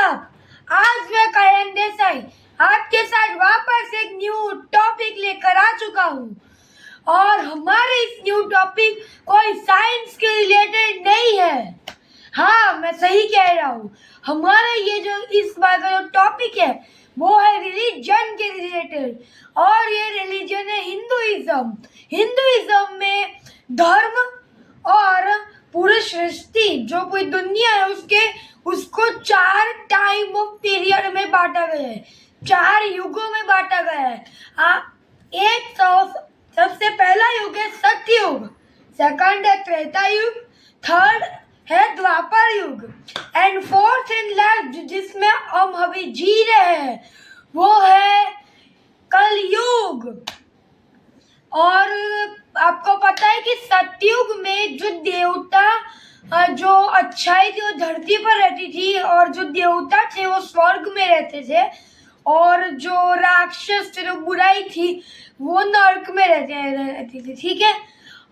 सब, आज मैं करण देसाई आपके साथ वापस एक न्यू टॉपिक लेकर आ चुका हूँ। और हमारे इस न्यू टॉपिक कोई साइंस के रिलेटेड नहीं है। हाँ, मैं सही कह रहा हूँ। हमारा ये जो इस बार का जो टॉपिक है वो है रिलीजन के रिलेटेड, और ये रिलीजन है हिंदुइज्म। हिंदुइज्म में धर्म और पूरी सृष्टि जो पूरी दुनिया है उसको 4 टाइम ऑफ पीरियड में बांटा गया है, 4 युगों में बांटा गया है। सबसे पहला युग है सत्ययुग, सेकंड है त्रेता युग, थर्ड है द्वापर yuga, and fourth and last जिसमें हम अभी जी रहे हैं वो है कलयुग। और आपको पता है कि सतयुग में जो देवता जो अच्छाई थी वो धरती पर रहती थी, और जो देवता थे वो स्वर्ग में रहते थे, और जो राक्षस थे जो बुराई थी वो नरक में रहती थी। ठीक है।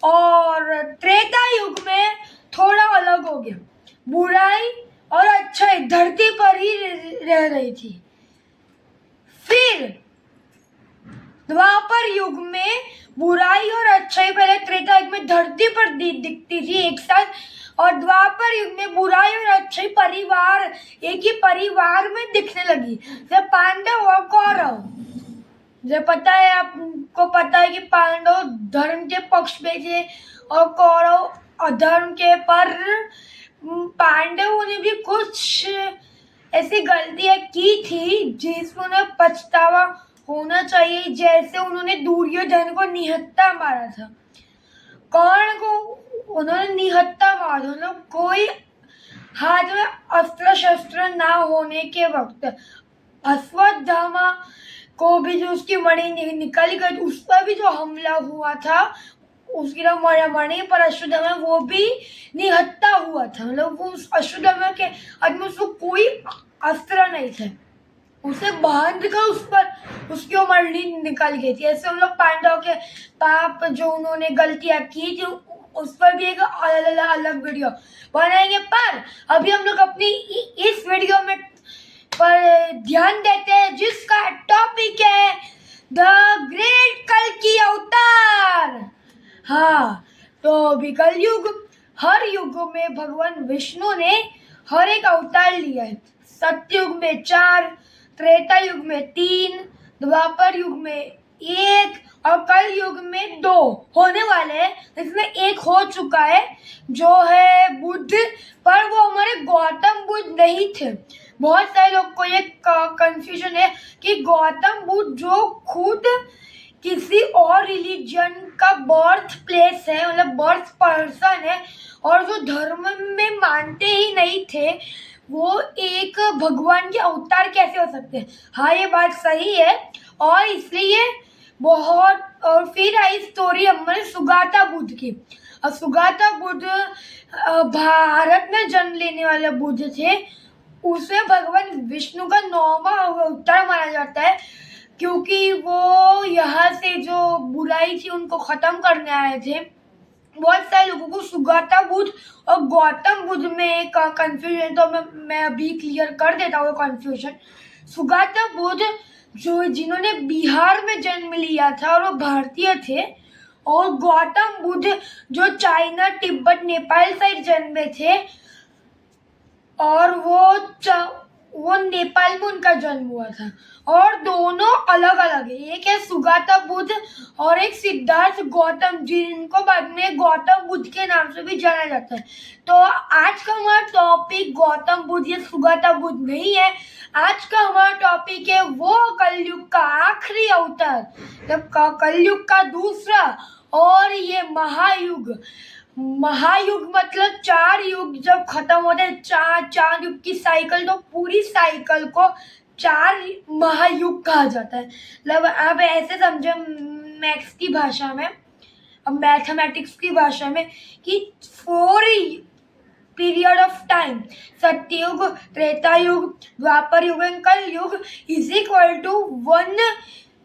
और त्रेता युग में थोड़ा अलग हो गया, बुराई और अच्छाई धरती पर ही रह रही थी। फिर द्वापर युग में बुराई और अच्छाई पहले त्रेता युग में धरती पर दिखती थी एक साथ, और द्वापर युग में बुराई और अच्छाई एक ही परिवार में दिखने लगी, जैसे पांडव और कौरव। जो पता है, आपको पता है कि पांडव धर्म के पक्ष में थे और कौरव अधर्म के। पर पांडवों ने भी कुछ ऐसी गलतियां की थी जिसमें उन्हें पछतावा होना चाहिए, जैसे उन्होंने दुर्योधन को निहत्था मारा था, कर्ण को उन्होंने निहत्था मारा था। मतलब कोई हाथ में अस्त्र शस्त्र ना होने के वक्त अश्वत्थामा को भी जो उसकी मणि निकल गई, उस पर भी जो हमला हुआ था उसकी मणि पर अश्वत्थामा वो भी निहत्था हुआ था। मतलब वो उस अश्वत्थामा के हाथ में उसको कोई अस्त्र नहीं थे, उसे बांध कर उस पर उसकी मणि निकल गई थी। ऐसे हम लोग पांडव के पाप जो उन्होंने गलतियां की थी उस पर भी एक अलग वीडियो बनाएंगे। पर अभी हम लोग अपनी इस वीडियो में पर ध्यान देते हैं जिसका टॉपिक है द ग्रेट कल्कि अवतार। हाँ, तो अभी कलयुग, हर युग में भगवान विष्णु ने हर एक अवतार लिया है। सत्ययुग में 4, त्रेता युग में 3, द्वापर युग में 1 और कल युग में 2 होने वाले हैं। इसमें एक हो चुका है जो है बुद्ध, पर वो हमारे गौतम बुद्ध नहीं थे। बहुत सारे लोग को ये कंफ्यूजन है कि गौतम बुद्ध जो खुद किसी और रिलीजन का बर्थ प्लेस है, मतलब बर्थ पर्सन है, और जो धर्म में मानते ही नहीं थे, वो एक भगवान के अवतार कैसे हो सकते हैं। हाँ, ये बात सही है। और इसलिए बहुत, और फिर आई स्टोरी हमारे सुगाता बुद्ध की। और सुगाता बुद्ध भारत में जन्म लेने वाले बुद्ध थे। उसे भगवान विष्णु का 9वां अवतार माना जाता है, क्योंकि वो यहाँ से जो बुराई थी उनको खत्म करने आए थे। बहुत सारे लोगों को सुगाता बुद्ध और गौतम बुद्ध में एक कंफ्यूजन, तो मैं अभी क्लियर कर देता हूँ कंफ्यूजन। सुगाता बुद्ध जो जिन्होंने बिहार में जन्म लिया था और वो भारतीय थे, और गौतम बुद्ध जो चाइना, तिब्बत, नेपाल साइड जन्मे थे, और वो नेपाल में उनका जन्म हुआ था। और दोनों अलग अलग है, एक है सुगाता बुद्ध और एक सिद्धार्थ गौतम, जिनको बाद में गौतम बुद्ध के नाम से भी जाना जाता है। तो आज का हमारा टॉपिक गौतम बुद्ध या सुगाता बुद्ध नहीं है। आज का हमारा टॉपिक है वो कलयुग का आखिरी अवतार, जब कलयुग का दूसरा, और ये महायुग मतलब 4 युग जब खत्म होते हैं, 4 युग की साइकिल, तो पूरी साइकिल को 4 महायुग कहा जाता है। मतलब आप ऐसे समझे मैथ्स की भाषा में, मैथमेटिक्स की भाषा में, कि 4 period of time, Satyayuga, Treta yuga, Dwapar yuga and Kali yuga is equal to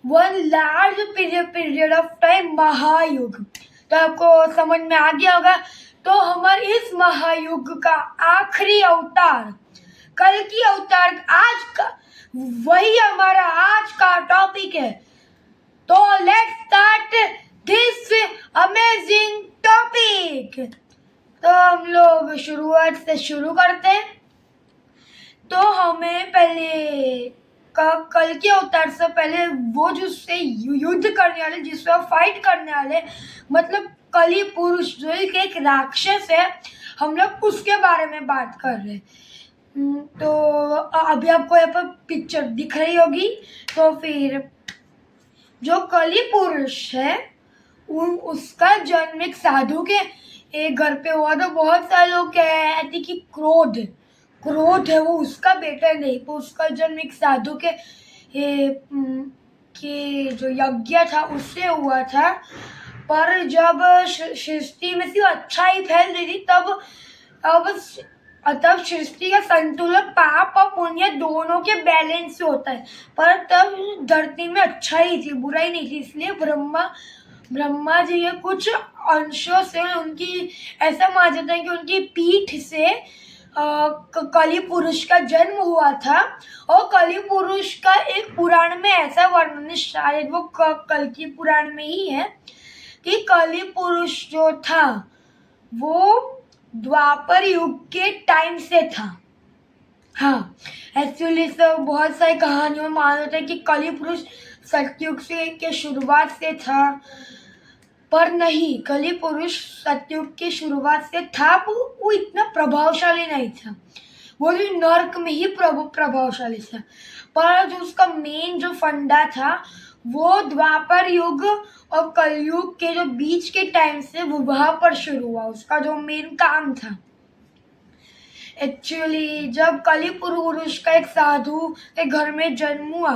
one large period of time, Mahayuga. तो आपको समझ में आ गया होगा। तो हमारे इस महायुग का आखिरी अवतार कल की अवतार आज का वही हमारा आज का टॉपिक है। तो let's start this amazing topic. तो हम लोग शुरुआत से शुरू करते हैं। तो हमें पहले कल के अवतार से पहले वो जिससे युद्ध करने वाले, जिससे फाइट करने वाले, मतलब कली पुरुष जो एक राक्षस है, हम लोग उसके बारे में बात कर रहे हैं। तो अभी आपको यहाँ पर पिक्चर दिख रही होगी। तो फिर जो कली पुरुष है उसका जन्म एक साधु के एक घर पे हुआ। तो बहुत सारे लोग कहते कि क्रोध है वो उसका बेटा नहीं, तो उसका जन्म एक साधु के जो यज्ञ था उससे हुआ था। पर जब सृष्टि में सिर्फ अच्छाई फैल रही थी तब सृष्टि का संतुलन पाप और पुण्य दोनों के बैलेंस से होता है। पर तब धरती में अच्छाई थी, बुराई नहीं थी। इसलिए ब्रह्मा जी के कुछ अंशों से उनकी ऐसा माना जाता है कि उनकी पीठ से कली पुरुष का जन्म हुआ था। और कली पुरुष का एक पुराण में ऐसा वर्णन है, शायद वो कल्कि पुराण में ही है, कि कली पुरुष जो था वो द्वापर युग के टाइम से था। हाँ, एक्चुअली सब बहुत सारी कहानियों में माना जाता है कि कली पुरुष सतयुग से के शुरुआत से था, पर नहीं, कली पुरुष सतयुग की शुरुआत से था। वो इतना प्रभावशाली नहीं था, वो भी नर्क में ही प्रभावशाली था। पर जो उसका मेन जो फंडा था वो द्वापर युग और कलयुग के जो बीच के टाइम से वो वहां पर शुरू हुआ, उसका जो मेन काम था। एक्चुअली जब कली पुरुष का एक साधु के घर में जन्म हुआ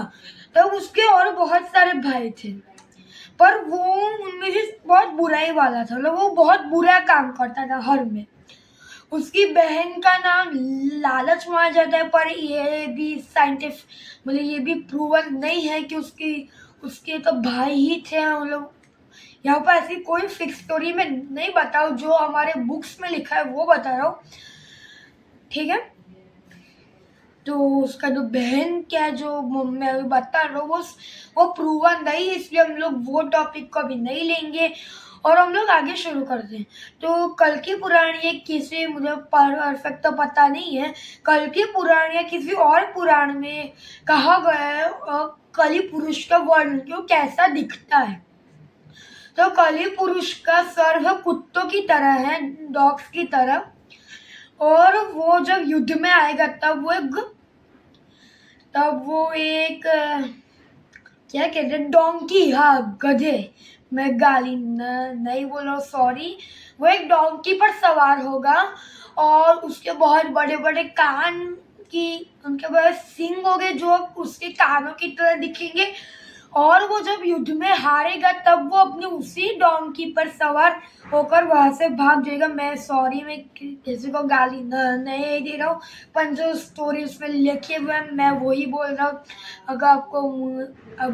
तब उसके और बहुत सारे भाई थे, पर वो उनमें से बहुत बुराई वाला था। मतलब वो बहुत बुरा काम करता था हर में। उसकी बहन का नाम लालच माना जाता है, पर ये भी साइंटिफिक मतलब ये भी प्रूवन नहीं है कि उसके तो भाई ही थे। मतलब यहाँ पर ऐसी कोई फिक्स स्टोरी में नहीं बताओ, जो हमारे बुक्स में लिखा है वो बता रहा हूँ, ठीक है। तो उसका जो बहन क्या जो मैं अभी बता रहा हूँ वो प्रूवन नहीं, इसलिए हम लोग वो टॉपिक को अभी नहीं लेंगे और हम लोग आगे शुरू करते हैं। तो कल्कि पुराण ये किसी, मुझे परफेक्ट तो पता नहीं है, कल्कि पुराण या किसी और पुराण में कहा गया है कली पुरुष का वर्णन कि वो कैसा दिखता है। तो कली पुरुष का सर्व कुत्तों की तरह है, डॉग्स की तरह, और वो जब युद्ध में आएगा तब वो एक क्या कहते हैं, डोंकी, हाँ गधे, मैं गाली नहीं बोल रहा हूँ, सॉरी। वो एक डोंकी पर सवार होगा और उसके बहुत बड़े बड़े कान उनके बड़े सींग होंगे जो उसके कानों की तरह दिखेंगे। और वो जब युद्ध में हारेगा तब वो अपने उसी डोंकी पर सवार होकर वहां से भाग जाएगा। मैं सॉरी, मैं किसी को गाली नहीं दे रहा हूँ, पर जो स्टोरी उसमें लिखे हुए हैं मैं वही बोल रहा हूँ। अगर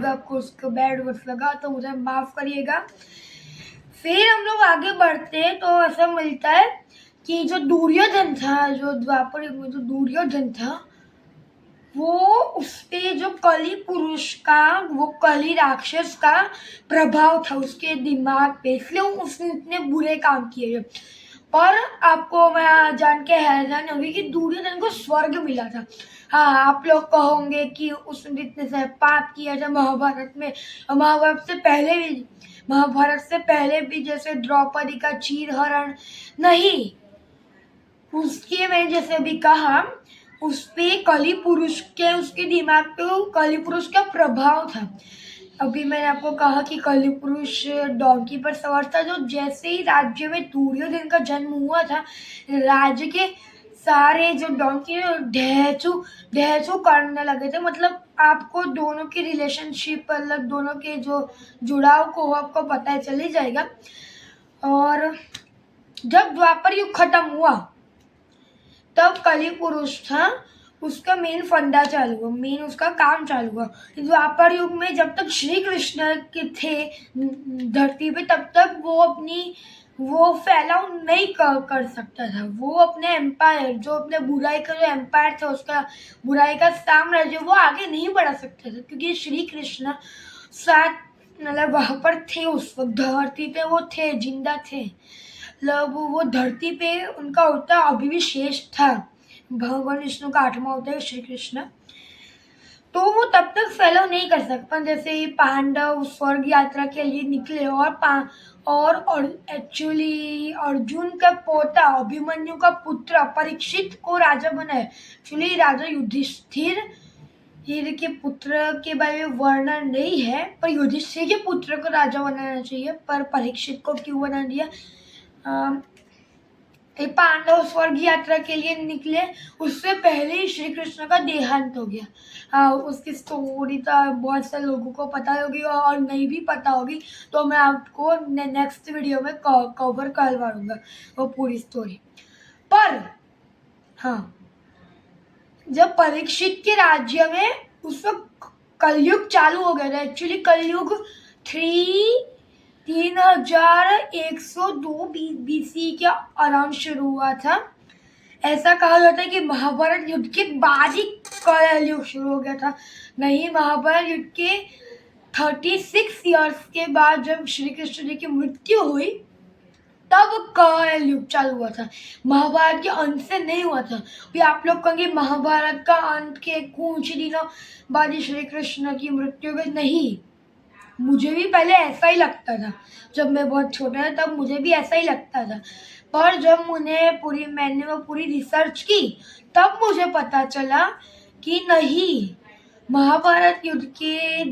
आपको उसको बैड वर्ड लगा तो मुझे माफ करिएगा। फिर हम लोग आगे बढ़ते हैं तो ऐसा मिलता है कि जो दुर्योधन था, जो द्वापर युग में जो दुर्योधन था, वो उसपे जो कली पुरुष का, वो कली राक्षस का प्रभाव था उसके दिमाग पे, इसलिए उसने इतने बुरे काम किए। पर आपको मैं जान के हैरान होगी कि दुर्योधन को स्वर्ग मिला था। हाँ, आप लोग कहोगे कि उसने इतने सारे पाप किया था महाभारत में। महाभारत से पहले भी जैसे द्रौपदी का चीरहरण नहीं, उसके में जैसे भी कहा उस पे कली पुरुष के, उसके दिमाग पे कली पुरुष का प्रभाव था। अभी मैंने आपको कहा कि कली पुरुष डोंकी पर सवार था। जो जैसे ही राज्य में दुर्योधन का जन्म हुआ था, राज्य के सारे जो डोंकी ढहचू करने लगे थे। मतलब आपको दोनों की रिलेशनशिप, मतलब दोनों के जो जुड़ाव को आपको पता चल जाएगा। और जब द्वापर युग खत्म हुआ तब कली पुरुष था, उसका मेन फंडा चालू हुआ, मेन उसका काम चालू हुआ। द्वापर युग में जब तक श्री कृष्ण के थे धरती पे तब तक वो अपनी वो फैलाव नहीं कर सकता था। वो अपने एम्पायर, जो अपने बुराई का जो एम्पायर था, उसका बुराई का साम्राज्य, वो आगे नहीं बढ़ा सकता था, क्योंकि श्री कृष्ण साथ मतलब वहां पर थे, उस वक्त धरती पे वो थे, जिंदा थे। मतलब वो धरती पे उनका होता अभी भी शेष था। भगवान विष्णु का 8वां होता है श्री कृष्ण, तो वो तब तक फॉलो नहीं कर सकता। जैसे ही पांडव स्वर्ग यात्रा के लिए निकले और एक्चुअली अर्जुन का पोता अभिमन्यु का पुत्र परीक्षित को राजा बनाए। एक्चुअली राजा युधिष्ठिर के पुत्र के बारे में वर्णन नहीं है, पर युधिष्ठिर के पुत्र को राजा बनाना चाहिए, पर परीक्षित को क्यों बना दिया? पांडव स्वर्ग यात्रा के लिए निकले, उससे पहले ही श्री कृष्ण का देहांत हो गया। उसकी स्टोरी तो बहुत से लोगों को पता होगी और नहीं भी पता होगी, तो मैं आपको नेक्स्ट वीडियो में कवर करवाऊंगा वो पूरी स्टोरी। पर हाँ, जब परीक्षित के राज्य में उस वक्त कलयुग चालू हो गया था। एक्चुअली कलयुग 3102 BC के अराउंड शुरू हुआ था। ऐसा कहा जाता है कि महाभारत युद्ध के बाद ही कलयुग शुरू हो गया था। नहीं, महाभारत युद्ध के 36 ईयर्स के बाद जब श्री कृष्ण जी की मृत्यु हुई, तब कलयुग चालू हुआ था। महाभारत के अंत से नहीं हुआ था। भी आप लोग कहेंगे महाभारत का अंत के कुछ दिनों बाद ही श्री कृष्ण की मृत्यु हुई। नहीं, मुझे भी पहले ऐसा ही लगता था। जब मैं बहुत छोटा था तब मुझे भी ऐसा ही लगता था, पर जब मैंने वो पूरी रिसर्च की, तब मुझे पता चला कि नहीं, महाभारत युद्ध के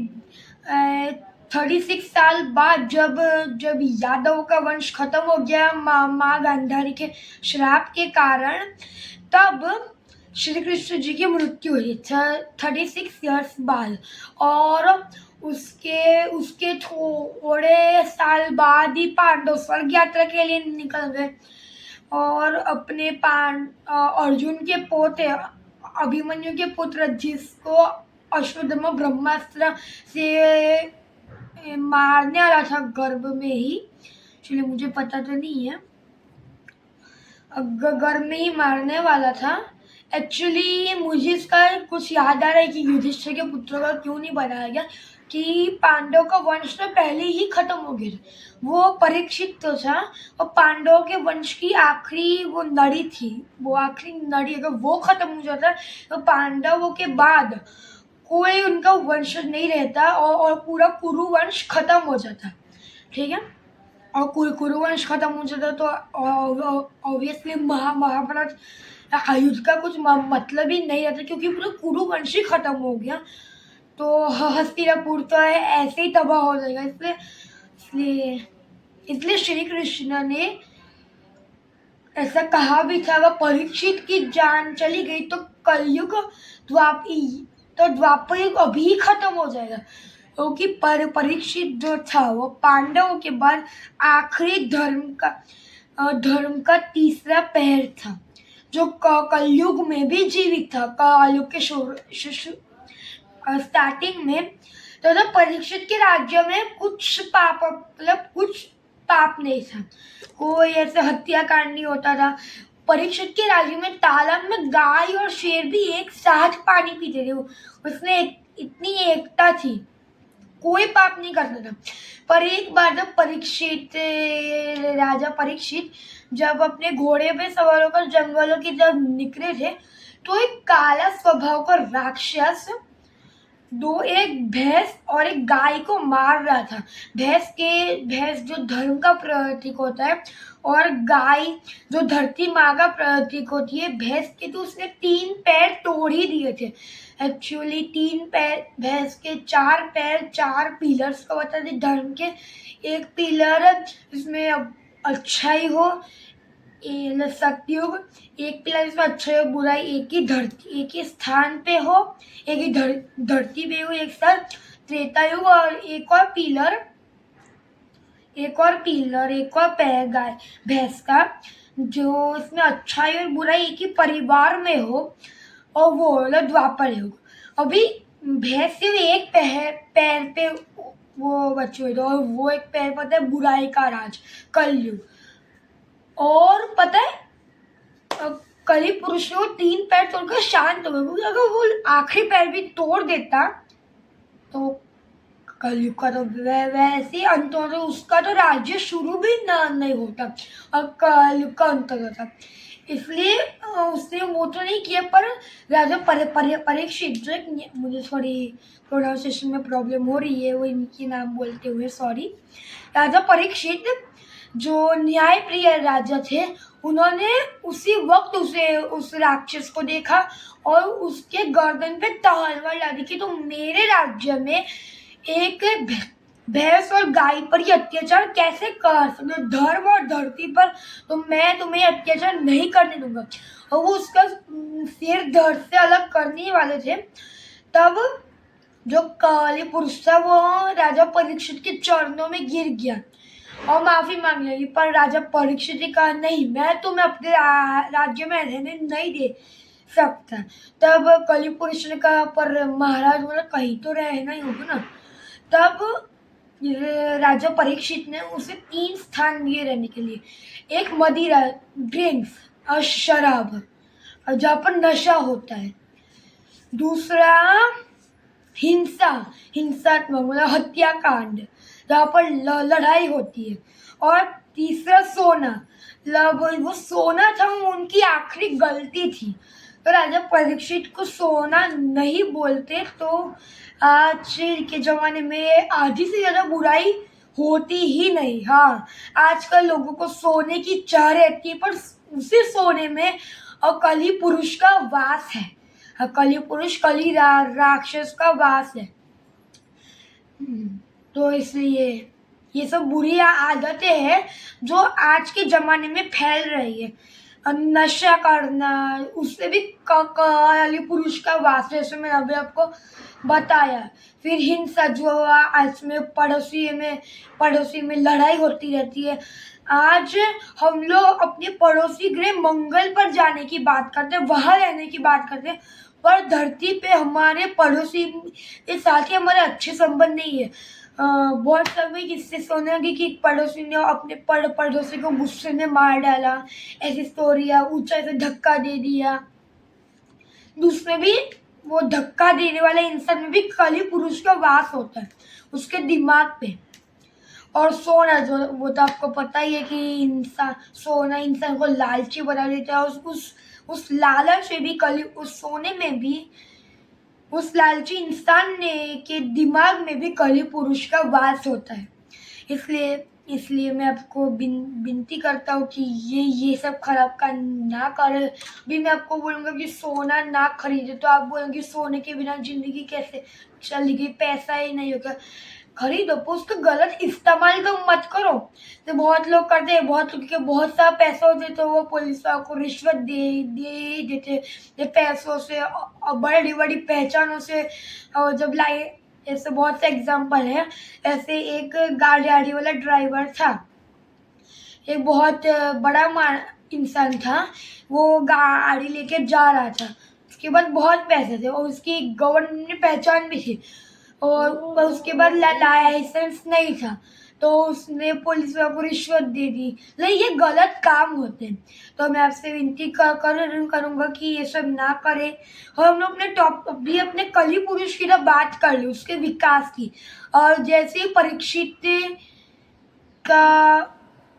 36 साल बाद जब जब यादव का वंश खत्म हो गया माँ गांधारी के श्राप के कारण, तब श्री कृष्ण जी की मृत्यु हुई 36 ईयर्स बाद। और उसके थोड़े साल बाद ही पांडव स्वर्ग यात्रा के लिए निकल गए और अपने अर्जुन के पोते अभिमन्यु के पुत्र, जिसको अश्वत्थामा ब्रह्मास्त्र से मारने वाला था गर्भ में ही, इसलिए मुझे पता तो नहीं है, गर्भ में ही मारने वाला था। एक्चुअली मुझे इसका कुछ याद आ रहा है कि युधिष्ठिर के पुत्र का क्यों नहीं बनाया गया, कि पांडव का वंश तो पहले ही खत्म हो गया था। वो परीक्षित तो था, और पांडव के वंश की आखिरी वो नड़ी थी, वो आखिरी नड़ी अगर वो खत्म हो जाता तो पांडवों के बाद कोई उनका वंशज नहीं रहता और पूरा कुरु वंश खत्म हो जाता। ठीक है, और कुरु वंश खत्म हो जाता तो ऑब्वियसली महाभारत युद्ध का कुछ मतलब ही नहीं रहता, क्योंकि पूरा कुरु वंश ही खत्म हो गया, तो हस्तिनापुर तो ऐसे ही तबाह हो जाएगा। इसलिए इसलिए श्री कृष्ण ने ऐसा कहा भी था, अगर परीक्षित की जान चली गई तो कलयुग द्वापर युग अभी खत्म हो जाएगा, क्योंकि परीक्षित जो था वो पांडवों के बाद आखिरी धर्म का तीसरा पैर था, जो कलयुग में भी जीवित था। कलयुग के स्टार्टिंग में तो जब परीक्षित के राज्य में कुछ पाप नहीं था, कोई ऐसे हत्याकांड नहीं होता था। परीक्षित के राज्य में तालाब में गाय और शेर भी एक साथ पानी पीते थे, उसमें इतनी एकता थी, कोई पाप नहीं करता था। पर एक बार जब राजा परीक्षित जब अपने घोड़े पे सवार होकर जंगलों की जब निकले थे, तो एक काला स्वभाव का राक्षस एक भैंस और एक गाय को मार रहा था। भैंस जो धर्म का प्रतीक होता है, और गाय जो धरती माँ का प्रतीक होती है। भैंस के तो उसने 3 पैर तोड़ ही दिए थे। एक्चुअली 3 पैर, भैंस के 4 पैर 4 पिलर्स को बताते धर्म के। एक पिलर जिसमें अच्छाई हो, सतयुग, एक पिलर जिसमें अच्छाई हो बुराई एक ही स्थान पे हो, एक ही धरती पे हो एक साथ, त्रेता युग। और एक और पैर गाय भैंस का, जो इसमें अच्छाई और बुराई एक ही परिवार में हो, और वो द्वापर युग। अभी भैंस सिर्फ एक पैर पे वो बचे हुए थे, और वो एक पैर पर था बुराई का राज, कलयुग। और पता है कली पुरुष ने वो 3 पैर तोड़कर शांत हो गए, क्योंकि अगर वो आखिरी पैर भी तोड़ देता तो कलयुग का तो वैसे ही अंत होता, उसका तो राज्य शुरू भी नहीं होता और कलयुग का अंत होता। इसलिए उसने वो तो नहीं किया, पर राजा परीक्षित जो एक, मुझे थोड़ी प्रोनाउंसिएशन में प्रॉब्लम हो रही है वो इनकी नाम बोलते हुए, सॉरी। राजा परीक्षित जो न्यायप्रिय राजा थे, उन्होंने उसी वक्त उस राक्षस को देखा और उसके गर्दन पे तलवार डाली कि तुम मेरे राज्य में एक भैंस और गाय पर ही अत्याचार कैसे कर सकते हो, धर्म और धरती पर, तो मैं तुम्हें अत्याचार नहीं करने दूंगा। और वो उसका सिर धड़ से अलग करने वाले थे, तब जो काली पुरुष था वो राजा परीक्षित के चरणों में गिर गया और माफी मांग लगी, पर राजा परीक्षित ने कहा नहीं, मैं तुम्हें अपने राज्य में रहने नहीं दे सकता। तब कली पुरुष ने कहा पर महाराज बोला कहीं तो रहना ही होगा ना। तब राजा परीक्षित ने उसे 3 स्थान दिए रहने के लिए, एक मदिरा ड्रिंक्स और शराब जहाँ पर नशा होता है, दूसरा हिंसात्मक मतलब हत्याकांड जहाँ पर लड़ाई होती है, और तीसरा सोना, वो सोना था उनकी आखिरी गलती थी, तो राजा परीक्षित को सोना नहीं बोलते तो आज के ज़माने में आधी से ज़्यादा बुराई होती ही नहीं। हाँ, आजकल लोगों को सोने की चाह रहती है, पर उसी सोने में और कली पुरुष का वास है। कली पुरुष कली राक्षस का वास है। तो इसलिए ये सब बुरी आदतें हैं जो आज के ज़माने में फैल रही है। नशा करना, उससे भी कली पुरुष का वास, जैसे मैंने अभी आपको बताया। फिर हिंसा जो आज में पड़ोसी में लड़ाई होती रहती है। आज हम लोग अपने पड़ोसी ग्रह मंगल पर जाने की बात करते हैं, वहाँ रहने की बात करते हैं, पर धरती पे हमारे पड़ोसी के साथ ही हमारे अच्छे संबंध नहीं है। बहुत समय किससे सुना कि पड़ोसी ने अपने पड़ोसी को गुस्से में मार डाला, ऐसी स्टोरी, ऊंचाई से धक्का दे दिया। दूसरे भी वो धक्का देने वाले इंसान में भी कली पुरुष का वास होता है उसके दिमाग पे। और सोना जो, वो तो आपको पता ही है कि सोना इंसान को लालची बना देता है। उस लालच में भी उस सोने में भी उस लालची इंसान के दिमाग में भी कली पुरुष का वास होता है। इसलिए मैं आपको विनती करता हूँ कि ये सब खराब का ना करें। भी मैं आपको बोलूँगा कि सोना ना खरीदे, तो आप बोलेंगे सोने के बिना ज़िंदगी कैसे चलेगी, पैसा ही नहीं होगा। खरीदो, पर उसका गलत इस्तेमाल तो मत करो। तो बहुत लोग करते हैं, बहुत लोग के बहुत सारा पैसा होते तो वो पुलिस वालों को रिश्वत दे देते पैसों से और बड़ी बड़ी पहचानों से। और जब ऐसे बहुत से एग्जाम्पल है। ऐसे एक गाड़ी वाला ड्राइवर था, एक बहुत बड़ा इंसान था, वो गाड़ी लेके जा रहा था, उसके बाद बहुत पैसे थे और उसकी गवर्नमेंट में पहचान भी थी, और उसके बाद लाइसेंस नहीं था, तो उसने पुलिस वालों को रिश्वत दे दी। लेकिन ये गलत काम होते हैं, तो मैं आपसे विनती करूँगा कि ये सब ना करें। और हम लोग अपने कली पुरुष की तरफ बात कर ली, उसके विकास की। और जैसे ही परीक्षित का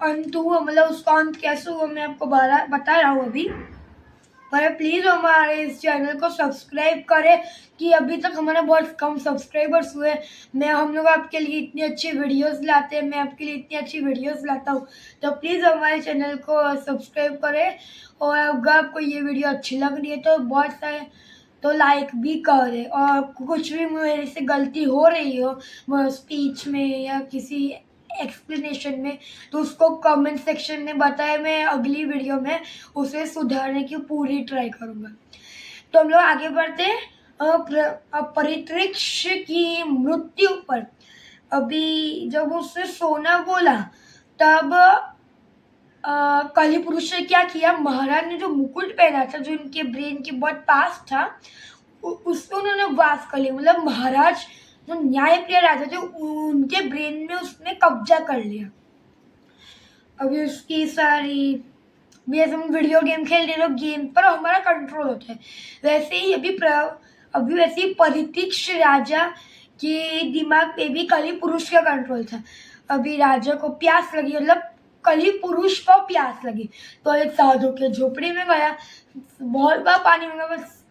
अंत हुआ, मतलब उसका अंत कैसे हुआ मैं आपको बता रहा हूँ अभी। पर प्लीज़ हमारे इस चैनल को सब्सक्राइब करें कि अभी तक हमारे बहुत कम सब्सक्राइबर्स हुए। हम लोग आपके लिए इतनी अच्छी वीडियोस लाते हैं, मैं आपके लिए इतनी अच्छी वीडियोस लाता हूँ, तो प्लीज़ हमारे चैनल को सब्सक्राइब करें। और अगर आपको ये वीडियो अच्छी लग रही है तो बहुत सारे तो लाइक भी करें। और कुछ भी मेरे से गलती हो रही हो स्पीच में या किसी एक्सप्लेनेशन में, तो उसको कमेंट सेक्शन में बताएं, मैं अगली वीडियो में उसे सुधारने की पूरी ट्राई करूँगा। तो हम लोग आगे बढ़ते हैं परितृक्ष की मृत्यु पर। अभी जब उसने सोना बोला तब कली पुरुष ने क्या किया, महाराज ने जो मुकुट पहना था जो उनके ब्रेन के बहुत पास था, उसको उन्होंने वास कर लिया। मतलब महाराज जो न्यायप्रिय राजा थे उनके ब्रेन में उसने कब्जा कर लिया। अभी उसकी सारी भी ऐसे हम वीडियो गेम खेल रहे लोग, गेम पर हमारा कंट्रोल होता है। वैसे ही अभी वैसे ही परितिक्ष राजा के दिमाग पे भी कली पुरुष का कंट्रोल था। अभी राजा को प्यास लगी, मतलब कली पुरुष को प्यास लगी, तो एक साधु के झोपड़ी में गया, बहुत बार पानी मांगा, बस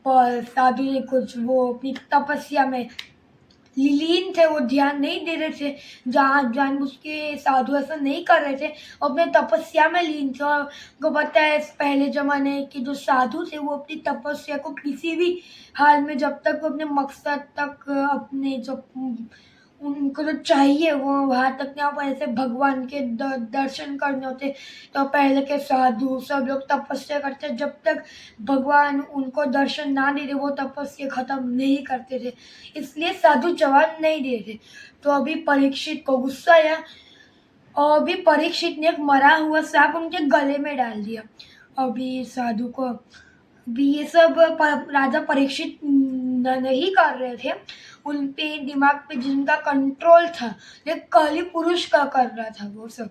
और साधु ने कुछ वो अपनी तपस्या में लीन थे, वो ध्यान नहीं दे रहे थे, जानबूझ के साधु ऐसा नहीं कर रहे थे, अपने तपस्या में लीन थे। और को पता है पहले जमाने के जो साधु थे वो अपनी तपस्या को किसी भी हाल में, जब तक वो अपने मकसद तक अपने जो उनको जो चाहिए वो वहाँ तक नहीं आ पाए, ऐसे भगवान के दर्शन करने होते, तो पहले के साधु सब लोग तपस्या करते, जब तक भगवान उनको दर्शन ना दे, वो तपस्या खत्म नहीं करते थे, इसलिए साधु जवाब नहीं दे थे। तो अभी परीक्षित को गुस्सा आया, और अभी परीक्षित ने एक मरा हुआ सांप उनके गले में डाल दिया। अभी साधु को भी ये सब राजा परीक्षित नहीं कर रहे थे, उन पे दिमाग पे जिनका कंट्रोल था, ये कली पुरुष का कर रहा था वो सब।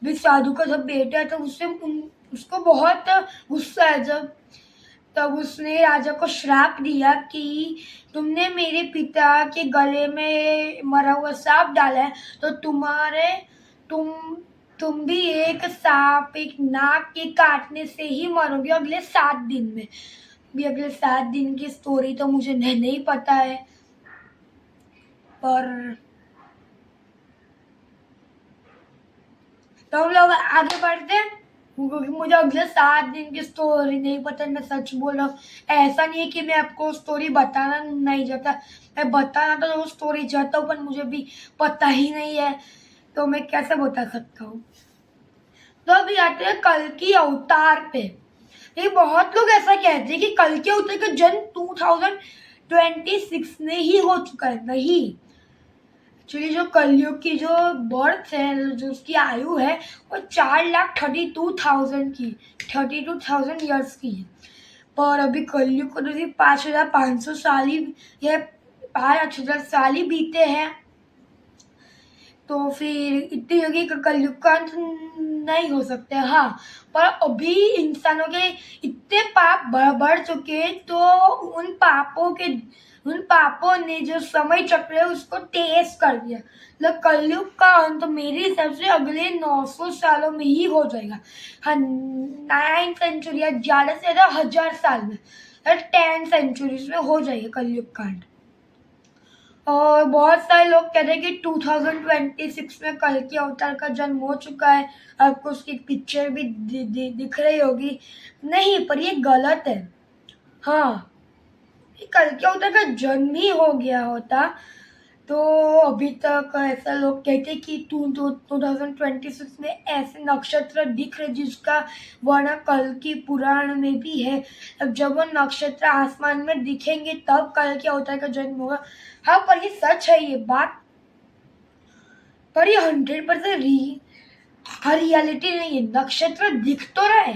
भी साधु का जब बेटा था उसको बहुत गुस्सा है, तब उसने राजा को श्राप दिया कि तुमने मेरे पिता के गले में मरा हुआ सांप डाला है, तो तुम तुम भी एक सांप, एक नाग के काटने से ही मरोगे अगले 7 दिन में। भी अगले 7 दिन की स्टोरी तो मुझे नहीं पता है, पर तो हम लोग आगे बढ़ते हैं, क्योंकि मुझे अगले 7 दिन की स्टोरी नहीं पता, मैं सच बोल रहा हूँ। ऐसा नहीं है कि मैं आपको स्टोरी बताना नहीं चाहता, मैं बताना तो वो स्टोरी चाहता हूँ, पर मुझे भी पता ही नहीं है, तो मैं कैसे बता सकता हूँ। तो अभी आते हैं कल की अवतार पे। ये बहुत लोग ऐसा कहते हैं कि कल के अवतार का जन्म 2026 में ही हो चुका है। नहीं, एक्चुअली जो कलयुग की जो बर्थ है, जो उसकी आयु है, वो 4,32,000 की 32,000 ईयर्स की है। पर अभी कलयुग को तो सिर्फ 5,500 साल ही या 5,000 साल ही बीते हैं, तो फिर इतनी जल्दी कलयुग का अंत नहीं हो सकते। हाँ, पर अभी इंसानों के इतने पाप बढ़ चुके हैं, तो उन पापों ने जो समय चक्र है उसको तेज कर दिया। मतलब कलयुग का अंत मेरे हिसाब से अगले 900 सालों में ही हो जाएगा। हाँ, 9th सेंचुरी या ज़्यादा से ज़्यादा 1000 साल में, 10 सेंचुरीज में हो जाएगा कलयुग का अंत। और बहुत सारे लोग कहते हैं कि 2026 में कल के अवतार का जन्म हो चुका है, आपको उसकी पिक्चर भी दिख रही होगी। नहीं, पर ये गलत है। हाँ, कल के अवतार का जन्म ही हो गया होता तो अभी तक ऐसा लोग कहते कि 2026 में ऐसे नक्षत्र दिख रहे जिसका वर्णन कल की पुराण में भी है। अब जब वो नक्षत्र आसमान में दिखेंगे तब कल के अवतार का जन्म होगा। हाँ, पर ये सच है ये बात, पर ये 100% रियलिटी नहीं है। नक्षत्र दिख तो रहे,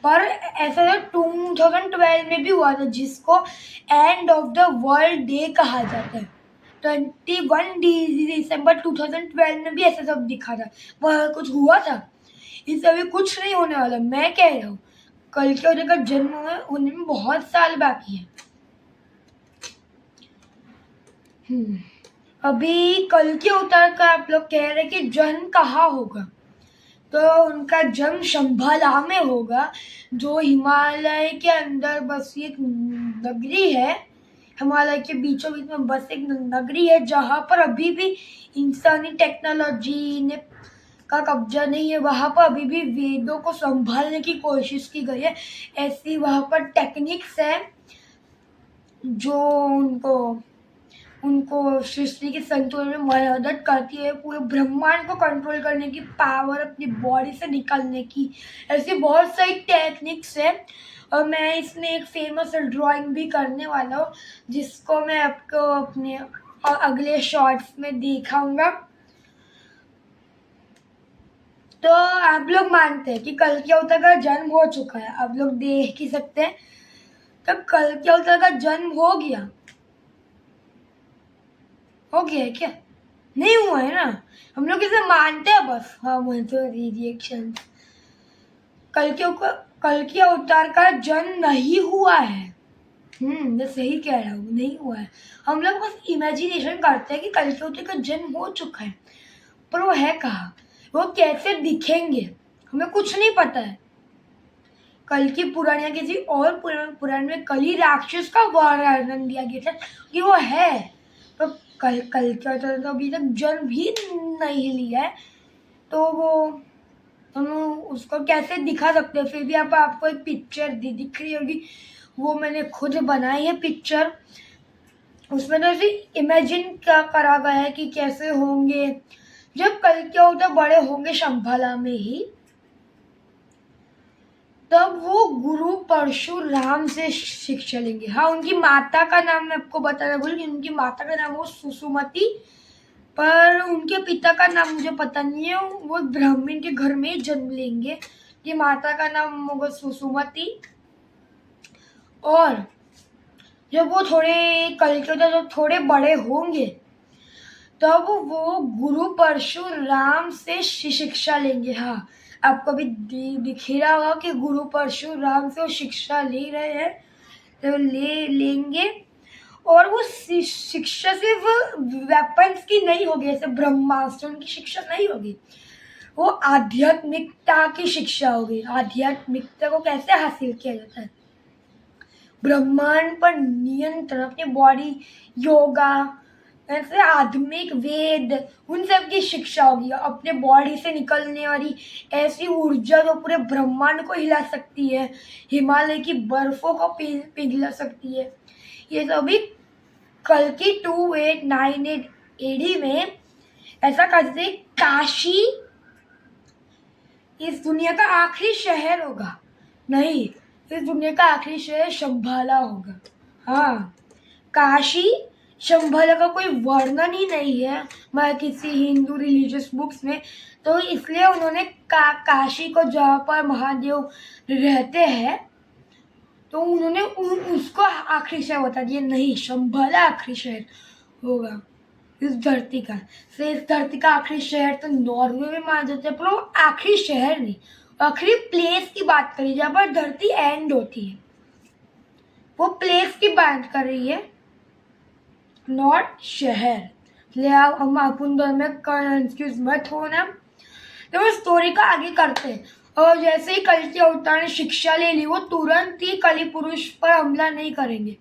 पर ऐसा 2012 में भी हुआ था, जिसको end of the world day कहा जाता है। 21 दिसंबर 2012 में भी ऐसा सब दिखा था, वह कुछ हुआ था। इससे अभी कुछ नहीं होने वाला, मैं कह रहा हूँ। कल के अवतार का जन्म हुआ, होने में बहुत साल बाकी है। अभी कल के अवतार का आप लोग कह रहे हैं कि जन्म कहाँ होगा, तो उनका जन्म शंभाला में होगा, जो हिमालय के अंदर बसी एक नगरी है। हिमालय के बीचों बीच में बस एक नगरी है, जहाँ पर अभी भी इंसानी टेक्नोलॉजी ने का कब्जा नहीं है। वहाँ पर अभी भी वेदों को संभालने की कोशिश की गई है। ऐसी वहाँ पर टेक्निक्स है जो उनको सृष्टि के संतुलन में मदद करती है, पूरे ब्रह्मांड को कंट्रोल करने की पावर अपनी बॉडी से निकालने की। ऐसी बहुत सारी टेक्निक्स है, और मैं इसमें एक फेमस ड्राइंग भी करने वाला हूँ, जिसको मैं आपको अपने अगले शॉर्ट्स में दिखाऊंगा। तो आप लोग मानते हैं कि कल के अवतार का जन्म हो चुका है, आप लोग देख ही सकते हैं, तो कल के अवतार का जन्म हो गया है क्या? नहीं हुआ है ना, हम लोग इसे मानते हैं बस। हाँ, तो रिएक्शन कल के अवतार का जन्म नहीं हुआ है। मैं सही कह रहा हूँ, नहीं हुआ है। हम लोग बस इमेजिनेशन करते हैं कि कल के अवतार का जन्म हो चुका है, पर वो है कहाँ, वो कैसे दिखेंगे, हमें कुछ नहीं पता है। कल की पुराण या किसी और पुराण में कली राक्षस का वर्णन दिया गया था कि वो है, तो कल कल के अवतार तो अभी तक जन्म भी नहीं लिया है, तो वो हम उसको कैसे दिखा सकते हैं। फिर भी आपको एक पिक्चर दिख रही होगी, वो मैंने खुद बनाई है पिक्चर। उसमें तो ऐसे इमेजिन क्या करा गया है कि कैसे होंगे जब कल के अवतार बड़े होंगे शंभाला में ही, तब वो गुरु परशुराम से शिक्षा लेंगे। हाँ, उनकी माता का नाम मैं आपको बताना भूल गई, उनकी माता का नाम वो सुसुमती, पर उनके पिता का नाम मुझे पता नहीं है। वो ब्राह्मण के घर में जन्म लेंगे, कि माता का नाम होगा सुसुमती। और जब वो कल के जब थोड़े बड़े होंगे, तब वो गुरु परशुराम से शिक्षा लेंगे। हाँ, आपको भी दिख ही रहा होगा कि गुरु परशुराम से वो शिक्षा ले रहे हैं, तो लेंगे। और वो शिक्षा सिर्फ वेपन्स की नहीं होगी, ऐसे ब्रह्मास्त्र की शिक्षा नहीं होगी, वो आध्यात्मिकता की शिक्षा होगी। आध्यात्मिकता को कैसे हासिल किया जाता है, ब्रह्मांड पर नियंत्रण, अपनी बॉडी, योगा, ऐसे आध्यात्मिक वेद, उन सब की शिक्षा होगी। अपने बॉडी से निकलने वाली ऐसी ऊर्जा जो पूरे ब्रह्मांड को हिला सकती है, हिमालय की बर्फों को पिघला सकती है, ये सभी कल की 2898 एडी में ऐसा कहते थे। काशी इस दुनिया का आखिरी शहर होगा, नहीं, इस दुनिया का आखिरी शहर शंभाला होगा। हाँ, काशी शंभाला का कोई वर्णन ही नहीं है मैं किसी हिंदू रिलीजियस बुक्स में, तो इसलिए उन्होंने काशी को, जहाँ पर महादेव रहते हैं, तो उन्होंने उसको आखिरी शहर बता दिया। नहीं, शंभाला आखिरी शहर होगा इस धरती का। से इस धरती का आखिरी शहर तो नॉर्वे में माना जाता है, पर वो आखिरी शहर नहीं, आखिरी प्लेस की बात करी जहाँ पर धरती एंड होती है, वो प्लेस की बात कर रही है, नॉट शहर। इसलिए हम अपन दोनों में कंफ्यूज मत होना। तो स्टोरी का आगे करते हैं। और जैसे ही कल के अवतार ने शिक्षा ले ली, वो तुरंत ही कली पुरुष पर हमला नहीं करेंगे।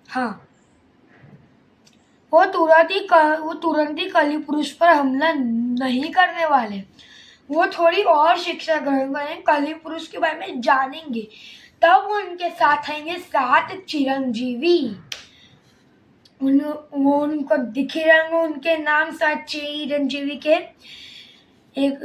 हाँ, वो तुरंत ही कली पुरुष पर हमला नहीं करने वाले, वो थोड़ी और शिक्षा ग्रहण करेंगे, कली पुरुष के बारे में जानेंगे, तब उनके साथ आएंगे 7 चिरंजीवी। वो उनको दिखे रहेंगे, उनके नाम 7 चिरंजीवी के, एक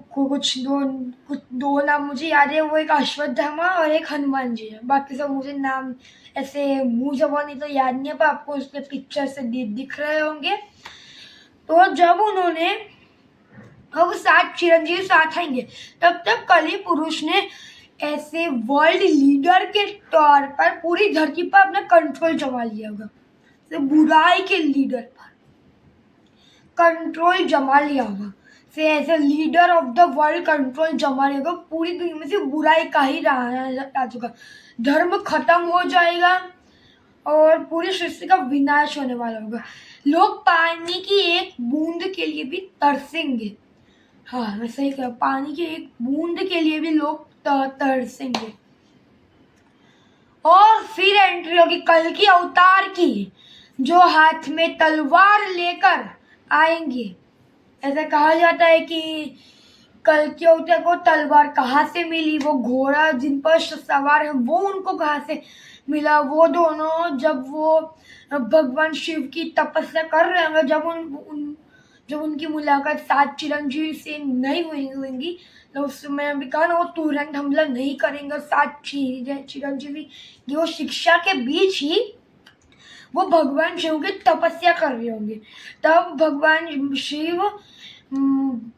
कुछ दो नाम मुझे याद है, वो एक अश्वत्थामा और एक हनुमान जी है। बाकी सब मुझे नाम ऐसे मुंह जबानी तो याद नहीं है, पर आपको उसके पिक्चर से दिख रहे होंगे। तो जब उन्होंने अब 7 चिरंजीवी साथ आएंगे, तब तक कली पुरुष ने ऐसे वर्ल्ड लीडर के तौर पर पूरी धरती पर अपना कंट्रोल जमा लिया होगा। बुराई के लीडर पर कंट्रोल जमा लिया होगा, से as a leader of the world control जमा लिया होगा। पूरी दुनिया में से बुराई का ही राज होगा, धर्म खत्म हो जाएगा और पूरी सृष्टि का विनाश होने वाला होगा। लोग पानी की एक बूंद के लिए भी तरसेंगे। हाँ, मैं सही कह, पानी की एक बूंद के लिए भी लोग तरसेंगे। और फिर एंट्री होगी कल की अवतार की, जो हाथ में तलवार लेकर आएंगे। ऐसा कहा जाता है कि कल के अवतार को तलवार कहाँ से मिली, वो घोड़ा जिन पर सवार है वो उनको कहाँ से मिला। वो दोनों जब वो भगवान शिव की तपस्या कर रहे होंगे, जब उनकी मुलाकात 7 चिरंजीवी से नहीं होंगी, तो उस समय अभी कहा ना, वो तुरंत हमला नहीं करेंगे। 7 चिरंजीवी की वो शिक्षा के बीच ही वो भगवान शिव की तपस्या कर रहे होंगे। तब भगवान शिव,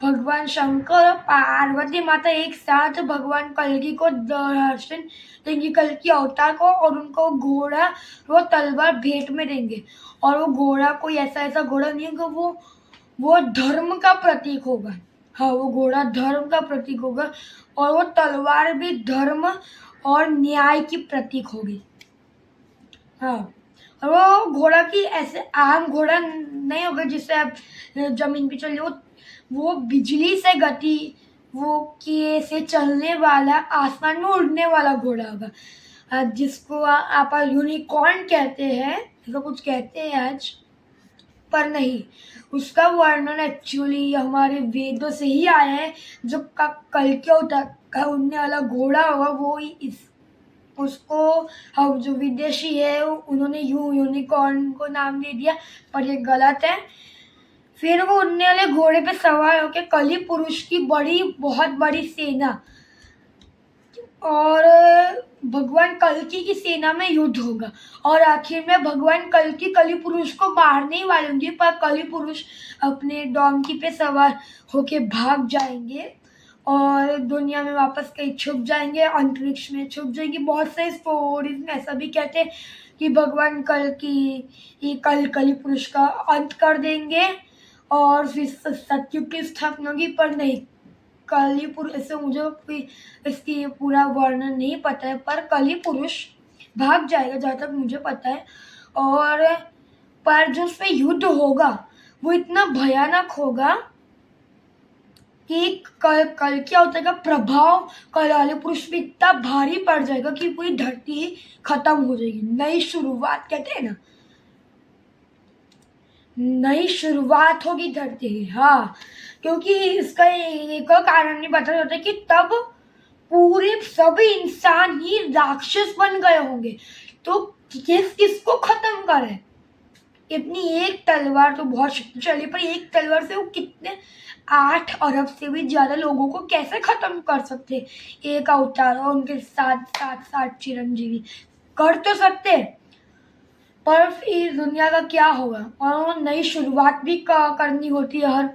भगवान शंकर और पार्वती माता एक साथ भगवान कल्कि को दर्शन देंगे, कल्कि अवतार को, और उनको घोड़ा वो तलवार भेंट में देंगे। और वो घोड़ा कोई ऐसा घोड़ा नहीं है कि वो धर्म का प्रतीक होगा। हाँ, वो घोड़ा धर्म का प्रतीक होगा और वो तलवार भी धर्म और न्याय की प्रतीक होगी। हाँ, और वो घोड़ा की ऐसे आम घोड़ा नहीं होगा जिससे आप जमीन पे चल, वो बिजली से गति वो किए से चलने वाला आसमान में उड़ने वाला घोड़ा होगा, जिसको आप यूनिकॉर्न कहते हैं, ऐसा कुछ कहते हैं आज, पर नहीं, उसका वर्णन एक्चुअली हमारे वेदों से ही आया है। जो कल के उड़ने वाला घोड़ा होगा वो ही इस उसको हम जो विदेशी है उन्होंने यूनिकॉर्न को नाम दे दिया, पर ये गलत है। फिर वो उड़ने वाले घोड़े पे सवार होकर कली पुरुष की बहुत बड़ी सेना और भगवान कल्कि की सेना में युद्ध होगा और आखिर में भगवान कल्कि कली पुरुष को मारने ही वाले होंगे, पर कली पुरुष अपने डोंकी पे सवार होके भाग जाएंगे और दुनिया में वापस कहीं छुप जाएंगे, अंतरिक्ष में छुप जाएंगे। बहुत सारी स्टोरीज में ऐसा भी कहते हैं कि भगवान कली पुरुष का अंत कर देंगे और फिर सत्युग की स्थापना होगी, पर नहीं, कली पुरुष, ऐसे मुझे इसकी पूरा वर्णन नहीं पता है, पर कली पुरुष भाग जाएगा जहाँ तक मुझे पता है। और पर जो उसमें युद्ध होगा वो इतना भयानक होगा कि कल क्या होता है का प्रभाव कली पुरुष पे इतना भारी पड़ जाएगा कि पूरी धरती ही खत्म हो जाएगी। नई शुरुआत कहते हैं ना, नई शुरुआत होगी धरती की। हाँ, क्योंकि इसका एक और कारण नहीं पता होता कि तब पूरे सभी इंसान ही राक्षस बन गए होंगे, तो किसको खत्म करे। इतनी एक तलवार तो बहुत शक्तिशाली, पर एक तलवार से वो कितने 8 अरब से भी ज्यादा लोगों को कैसे खत्म कर सकते। एक अवतार और उनके साथ साथ 60 चिरंजीवी कर तो सकते, पर फिर दुनिया का क्या होगा। और नई शुरुआत भी करनी होती है, हर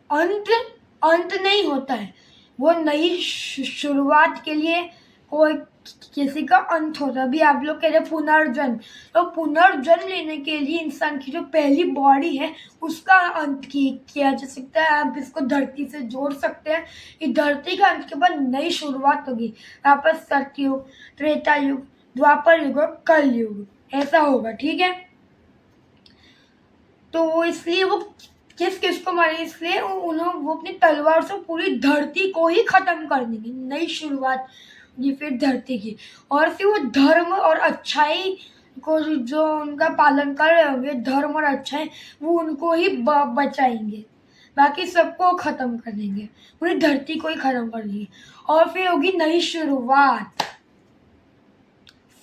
अंत नहीं होता है, वो नई शुरुआत के लिए कोई किसी का अंत होता है। अभी आप लोग कह रहे पुनर्जन्म, तो पुनर्जन्म लेने के लिए इंसान की जो पहली बॉडी है उसका अंत किया जा सकता है। आप इसको धरती से जोड़ सकते हैं कि धरती का अंत के बाद नई शुरुआत होगी, वापस सतयुग, त्रेता युग, द्वापर युग और कल युग, ऐसा होगा। ठीक है, तो इसलिए वो किसको मारे, इसलिए वो अपनी तलवार से पूरी धरती को ही खत्म कर देंगे। नई शुरुआत ये फिर धरती की, और फिर वो धर्म और अच्छाई को जो उनका पालन कर रहे होंगे, धर्म और अच्छाई, वो उनको ही बचाएंगे, बाकी सबको खत्म कर देंगे, पूरी धरती को ही खत्म कर देंगे और फिर होगी नई शुरुआत।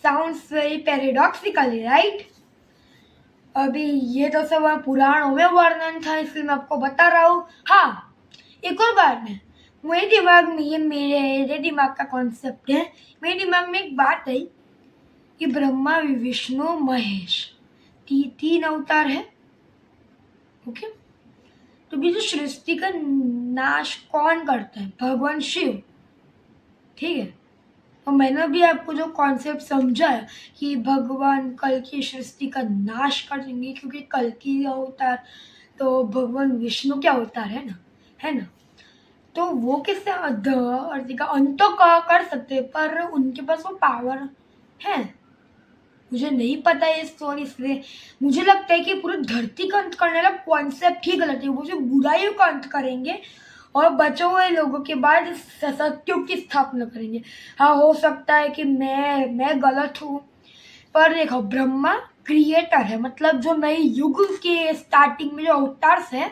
Sounds very paradoxically, right. अभी ये तो सब पुराणों में वर्णन था, इसलिए मैं आपको बता रहा हूँ। हाँ, एक और बात है, मेरे दिमाग में, ये मेरे दिमाग का कॉन्सेप्ट है, मेरे दिमाग में एक बात आई कि ब्रह्मा विष्णु महेश 3 अवतार है। ओके, तो ये जो सृष्टि का नाश कौन करता है, भगवान शिव। ठीक है, तो मैंने भी आपको जो कॉन्सेप्ट समझाया कि भगवान कल की सृष्टि का नाश कर देंगे, क्योंकि कल की अवतार तो भगवान विष्णु के अवतार है ना, तो वो किससे अर्थ का अंत तो कर सकते, पर उनके पास वो पावर है। मुझे नहीं पता ये स्टोरी, इसलिए मुझे लगता है कि पूरी धरती का अंत करने वाला कॉन्सेप्ट ही गलत है। वो जो बुराइयों का अंत करेंगे और बचे हुए लोगों के बाद सत्युग की स्थापना करेंगे। हाँ, हो सकता है कि मैं गलत हूँ, पर देखो, ब्रह्मा क्रिएटर है, मतलब जो नए युग के स्टार्टिंग में जो अवतार्स है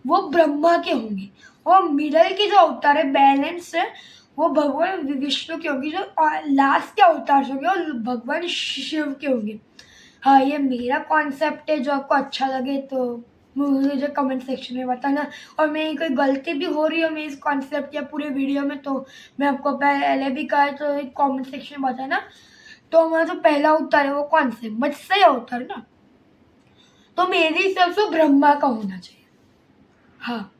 वो ब्रह्मा के होंगे, और मिडल के जो अवतार है, बैलेंस है, वो भगवान विष्णु के होंगे, जो लास्ट के अवतार होंगे और भगवान शिव के होंगे। हाँ, ये मेरा कॉन्सेप्ट है, जो आपको अच्छा लगे तो मुझे कमेंट सेक्शन में बताना, और मेरी कोई गलती भी हो रही हो मैं इस कॉन्सेप्ट या पूरे वीडियो में, तो मैं आपको पहले भी कहा तो एक कमेंट सेक्शन में बताना। तो हमारा जो पहला अवतार है वो कौन से, मत्स्य अवतार ना, तो मेरे हिसाब से ब्रह्मा का होना चाहिए। हाँ,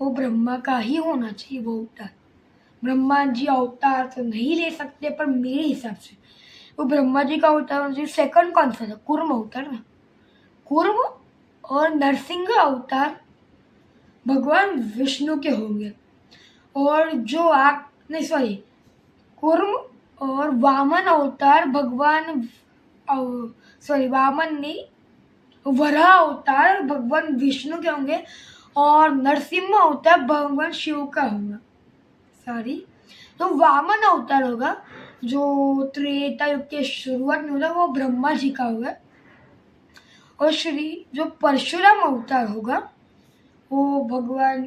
वो ब्रह्मा का ही होना चाहिए वो अवतार। ब्रह्मा जी अवतार तो नहीं ले सकते, पर मेरे हिसाब से वो ब्रह्मा जी का अवतार होना चाहिए। सेकंड कौन सा था, कूर्म अवतार ना, कूर्म और नरसिंह अवतार भगवान विष्णु के होंगे। और जो आग नहीं सॉरी कूर्म और वामन अवतार भगवान वामन नहीं वराह अवतार भगवान विष्णु के होंगे। और नरसिंह अवतार भगवान शिव का होगा। सॉरी, तो वामन अवतार होगा जो त्रेता युग के शुरुआत में होगा वो ब्रह्मा जी का होगा। और श्री जो परशुराम अवतार होगा वो भगवान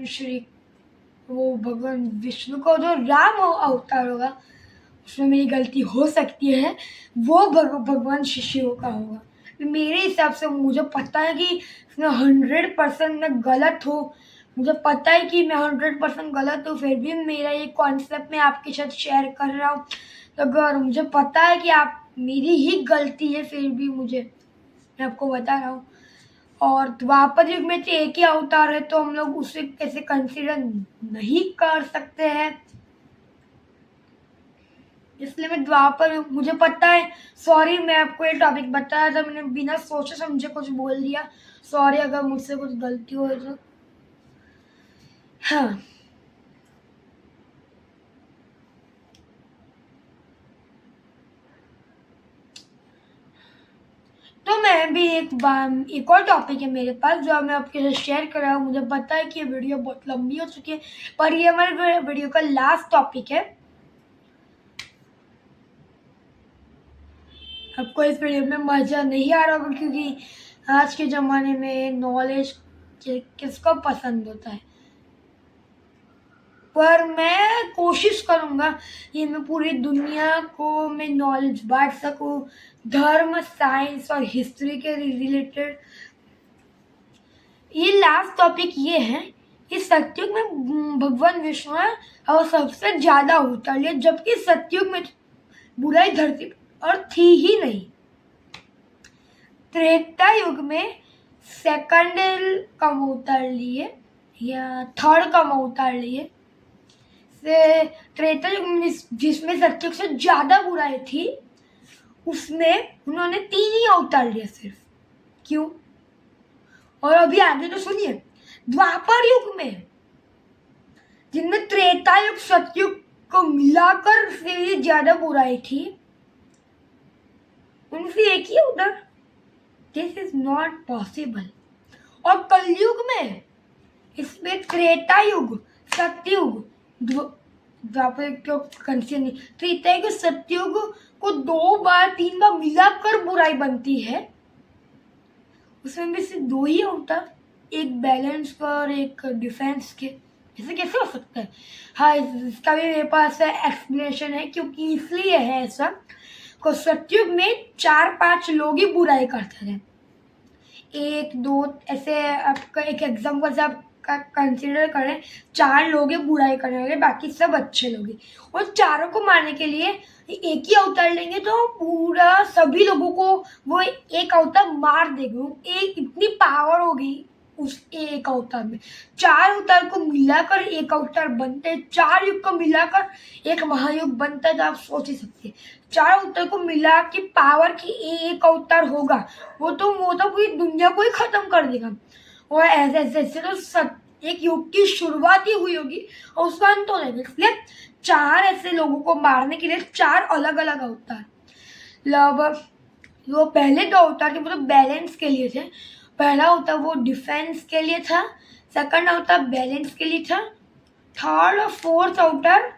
विष्णु का। जो राम अवतार होगा उसमें मेरी गलती हो सकती है, वो भगवान शिव का होगा। मेरे हिसाब से मुझे पता है कि 100% मैं गलत हूँ, मुझे पता है कि मैं 100% गलत हूँ, फिर भी मेरा ये कॉन्सेप्ट मैं आपके साथ शेयर कर रहा हूँ। तो अगर मुझे पता है कि आप मेरी ही गलती है, फिर भी मैं आपको बता रहा हूँ। और द्वापर युग में तो एक ही अवतार है, तो हम लोग उसे कैसे कंसीडर नहीं कर सकते हैं, इसलिए मैं द्वापर युग मुझे पता है। सॉरी, मैं आपको ये टॉपिक बताया था, मैंने बिना सोचे समझे कुछ बोल दिया। सॉरी अगर मुझसे कुछ गलती हो तो। हाँ, तो मैं भी एक और टॉपिक है मेरे पास जो मैं आपके साथ शेयर कर रहा हूँ। मुझे पता है कि ये वीडियो बहुत लंबी हो चुकी है, पर ये हमारे वीडियो का लास्ट टॉपिक है। आपको इस वीडियो में मज़ा नहीं आ रहा होगा, क्योंकि आज के ज़माने में नॉलेज किसको पसंद होता है, पर मैं कोशिश करूँगा कि मैं पूरी दुनिया को मैं नॉलेज बांट सकूँ धर्म, साइंस और हिस्ट्री के रिलेटेड। ये लास्ट टॉपिक ये है कि सतयुग में भगवान विष्णु है और सबसे ज़्यादा अवतार लिए, जबकि सतयुग में बुराई धरती और थी ही नहीं। त्रेता युग में सेकंड कम अवतार लिए या थर्ड कम अवतार लिए। त्रेता युग में जिसमें सतयुग से ज़्यादा बुराई थी, उसमें उन्होंने 3 ही अवतार लिए सिर्फ। क्यों? और अभी आगे तो सुनिए। द्वापर युग में जिनमें त्रेता युग सतयुग को मिलाकर से ज्यादा बुराई थी, उनसे एक ही अवतार, दिस इज नॉट पॉसिबल। और कलयुग में इसमें त्रेता युग सतयुग द्वापर युग कंसीडर नहीं, त्रेता युग सतयुग को 2 बार 3 बार मिलाकर बुराई बनती है। उसमें भी सिर्फ 2 ही अवतार, एक बैलेंस का और एक डिफेंस के। ऐसे कैसे हो सकता है? हाँ, इसका भी मेरे पास एक्सप्लेनेशन है, क्योंकि इसलिए है ऐसा को सतयुग में 4-5 लोग ही बुराई करते थे। 1-2 ऐसे आपका एक एग्जाम्पल से आप कंसिडर करें, 4 लोग हैं बुराई करने वाले, बाकी सब अच्छे लोग हैं। और चारों को मारने के लिए एक ही अवतार लेंगे तो पूरा सभी लोगों को वो एक अवतार मार देगा। एक इतनी पावर होगी उस एक अवतार में। 4 अवतार को मिलाकर एक अवतार बनते हैं, 4 युग को मिलाकर एक महायुग बनता है। तो आप सोच ही सकते हैं 4 अवतार को मिला के पावर की एक अवतार होगा, वो तो पूरी दुनिया को ही खत्म कर देगा। और ऐसे तो एक युग की शुरुआत ही हुई होगी और उसका अंत हो जाएगा। इसलिए 4 ऐसे लोगों को मारने के लिए 4 अलग अलग अवतार। वो पहले 2 अवतार थे वो तो बैलेंस के लिए थे। पहला अवतार वो डिफेंस के लिए था, सेकंड अवतार बैलेंस के लिए था, थर्ड और फोर्थ अवतार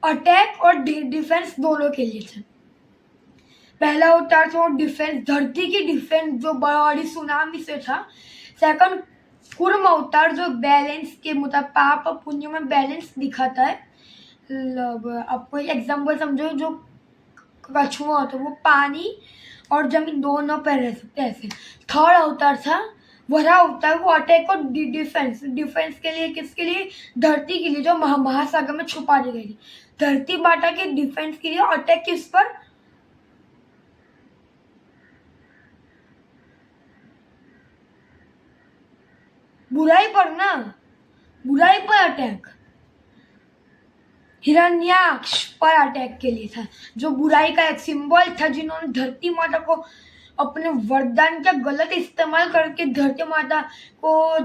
अटैक और डिफेंस दोनों के लिए था। पहला अवतार था डिफेंस, धरती की डिफेंस जो बड़ी सुनामी से था। सेकंड कूर्म अवतार जो बैलेंस के मुताबिक पाप और पुण्य में बैलेंस दिखाता है। आपको एक एग्जाम्पल समझो, जो कछुआ होता है वो पानी और जमीन दोनों पर रह सकते हैं ऐसे। थर्ड अवतार था वरा अवतार, वो अटैक और डिफेंस के लिए, किसके लिए? धरती के लिए जो महासागर में छुपा दी गई थी। धरती माता के डिफेंस के लिए, अटैक किस पर? बुराई पर ना, बुराई पर अटैक। हिरण्याक्ष पर अटैक के लिए था, जो बुराई का एक सिंबल था, जिन्होंने धरती माता को अपने वरदान का गलत इस्तेमाल करके धरती माता को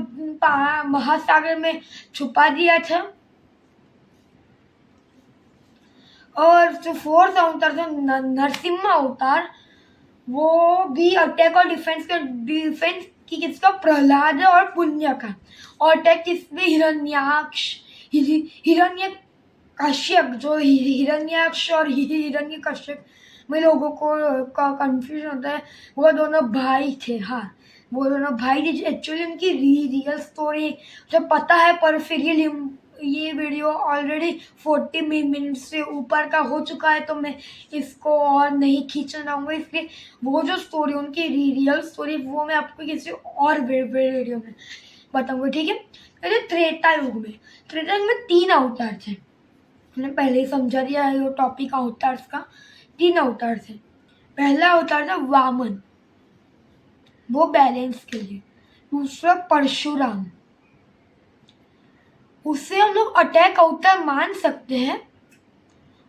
महासागर में छुपा दिया था। और जो फोर्थ अवतार था नरसिम्हा अवतार, वो भी अटैक और डिफेंस की किसका, प्रहलाद और पुण्य का। और अटैक किसमें, हिरण्य कश्यप, जो हिरण्याक्ष और हिरण्य कश्यप में लोगों को कंफ्यूजन होता है, वो दोनों भाई थे। हाँ, वो दोनों भाई थे। एक्चुअली उनकी रियल स्टोरी जो पता है, पर फिर ये वीडियो ऑलरेडी 40 मिनट से ऊपर का हो चुका है, तो मैं इसको और नहीं खींचना चाहूँगा। इसलिए वो जो स्टोरी, उनकी रियल स्टोरी, वो मैं आपको किसी और वीडियो में बताऊंगा, ठीक है। पहले त्रेता युग में 3 अवतार थे। मैंने पहले ही समझा दिया है वो टॉपिक अवतार का। 3 अवतार थे। पहला अवतार था वामन, वो बैलेंस के लिए। दूसरा परशुराम, उससे हम लोग अटैक अवतार मान सकते हैं।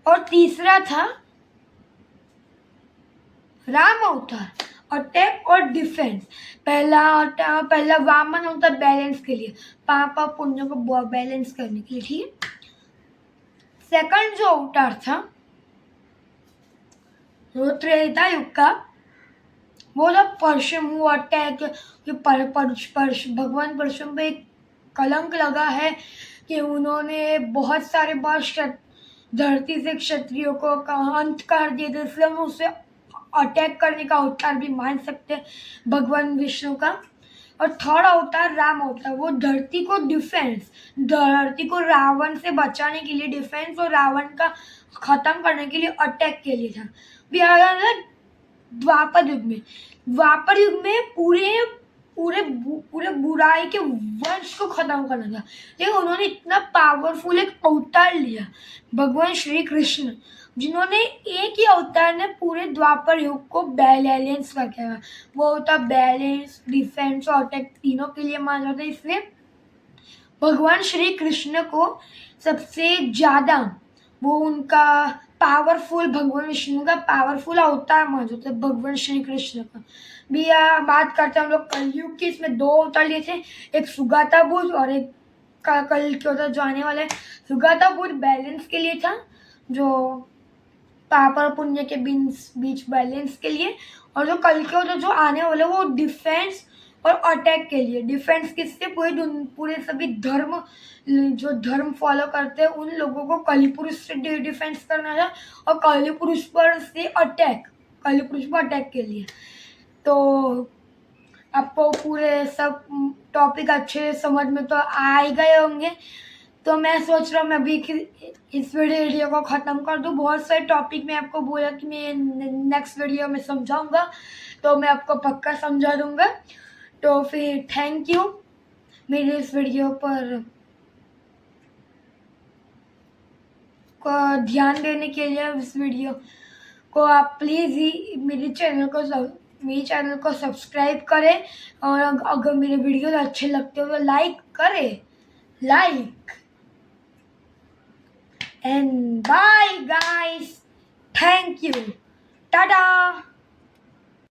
और तीसरा था राम अवतार, अटैक और डिफेंस। पहला वामन अवतार बैलेंस के लिए, पाप और पुण्य को बैलेंस करने के लिए, ठीक है। सेकंड जो अवतार था वो त्रेता युग का, वो था परशुराम। अटैक भगवान परशुराम पे एक कलंक लगा है कि उन्होंने बहुत सारे बार धरती से क्षत्रियों को अंत कर दिया था, इसलिए हम उसे अटैक करने का अवतार भी मान सकते हैं, भगवान विष्णु का। और थर्ड अवतार राम अवतार, वो धरती को रावण से बचाने के लिए डिफेंस और रावण का खत्म करने के लिए अटैक के लिए था। भी आया था द्वापर युग में पूरे बुराई के वंश को खत्म करना था, लेकिन उन्होंने इतना पावरफुल एक अवतार लिया, भगवान श्री कृष्ण, जिन्होंने एक ही अवतार ने पूरे द्वापर युग को बैलेंस करके रखा। वो होता बैलेंस, डिफेंस और अटैक तीनों के लिए माना जाता है। इसलिए भगवान श्री कृष्ण को सबसे ज्यादा वो उनका पावरफुल, भगवान विष्णु का पावरफुल अवतार माना जाता है, भगवान श्री कृष्ण का। भी बात करते हैं हम लोग कलयुग की। इसमें 2 अवतार लिए थे, एक सुगाता बुध और एक कल के अवतार जो आने वाला है। सुगाता बुध बैलेंस के लिए था, जो पाप और पुण्य के बीच बैलेंस के लिए। और जो कल के अवतार जो आने वाले, वो डिफेंस और अटैक के लिए। डिफेंस किससे, पूरे सभी जो धर्म फॉलो करते हैं उन लोगों को कली पुरुष से डिफेंस करना था, और कली पुरुष पर अटैक के लिए। तो आपको पूरे सब टॉपिक अच्छे समझ में तो आ ही गए होंगे। तो मैं सोच रहा हूँ मैं अभी इस वीडियो को ख़त्म कर दूँ। बहुत सारे टॉपिक में आपको बोला कि मैं नेक्स्ट वीडियो में समझाऊंगा, तो मैं आपको पक्का समझा दूंगा। तो फिर थैंक यू मेरे इस वीडियो पर को ध्यान देने के लिए। इस वीडियो को आप प्लीज़ ही मेरे चैनल को सब्सक्राइब करें, और अगर मेरे वीडियो अच्छे लगते हो तो लाइक करें, and bye guys, thank you, tada।